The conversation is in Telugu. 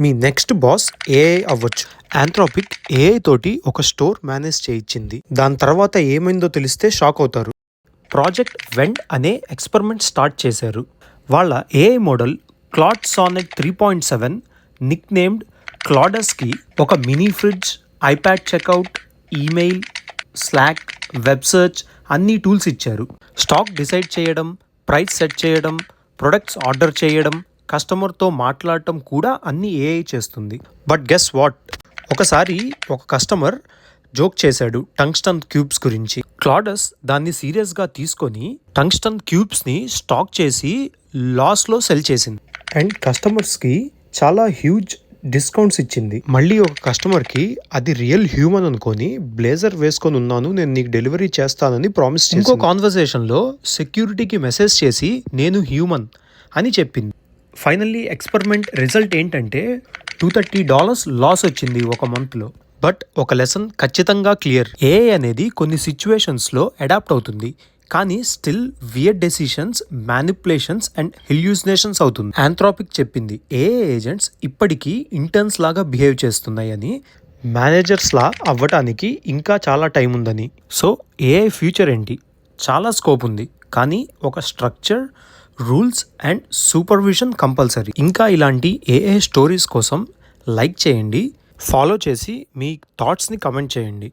మీ నెక్స్ట్ బాస్ ఏఐ అవ్వచ్చు. ఆంథ్రోపిక్ ఏఐ తోటి ఒక స్టోర్ మేనేజ్ చేయించింది. దాని తర్వాత ఏమైందో తెలిస్తే షాక్ అవుతారు. ప్రాజెక్ట్ వెండ్ అనే ఎక్స్పెరిమెంట్ స్టార్ట్ చేశారు. వాళ్ళ AI model Claude Sonnet 3.7 nick named క్లాడస్కి ఒక mini fridge, iPad checkout, email, Slack, web search అన్ని టూల్స్ ఇచ్చారు. స్టాక్ డిసైడ్ చేయడం, ప్రైస్ సెట్ చేయడం, ప్రొడక్ట్స్ ఆర్డర్ చేయడం, కస్టమర్తో మాట్లాడటం కూడా అన్ని ఏఐ చేస్తుంది. బట్ గెస్ వాట్, ఒకసారి ఒక కస్టమర్ జోక్ చేశాడు టంగ్స్టన్ క్యూబ్స్ గురించి. క్లాడస్ దాన్ని సీరియస్గా తీసుకొని టంగ్స్టన్ క్యూబ్స్ని స్టాక్ చేసి లాస్లో సెల్ చేసింది. అండ్ కస్టమర్స్కి చాలా హ్యూజ్ డిస్కౌంట్స్ ఇచ్చింది. మళ్ళీ ఒక కస్టమర్కి అది రియల్ హ్యూమన్ అనుకొని బ్లేజర్ వేసుకొని ఉన్నాను, నేను నీకు డెలివరీ చేస్తానని ప్రామిస్ చేసింది. ఇంకో కాన్వర్సేషన్లో సెక్యూరిటీకి మెసేజ్ చేసి నేను హ్యూమన్ అని చెప్పింది. ఫైనల్లీ ఎక్స్పెరిమెంట్ రిజల్ట్ ఏంటంటే $230 లాస్ వచ్చింది ఒక మంత్లో. బట్ ఒక లెసన్ ఖచ్చితంగా క్లియర్. ఏఐ అనేది కొన్ని సిచ్యువేషన్స్లో అడాప్ట్ అవుతుంది, కానీ still weird decisions, manipulations and hallucinations అవుతుంది. ఆంథ్రోపిక్ చెప్పింది ఏఐ ఏజెంట్స్ ఇప్పటికీ ఇంటర్న్స్ లాగా బిహేవ్ చేస్తున్నాయని, మేనేజర్స్లా అవ్వటానికి ఇంకా చాలా టైం ఉందని. సో ఏఐ ఫ్యూచర్ ఏంటి? చాలా స్కోప్ ఉంది, కానీ ఒక structure, rules and supervision compulsory. ఇంకా ఇలాంటి ఏఐ స్టోరీస్ కోసం లైక్ చేయండి, ఫాలో చేసి మీ థాట్స్ని కమెంట్ చేయండి.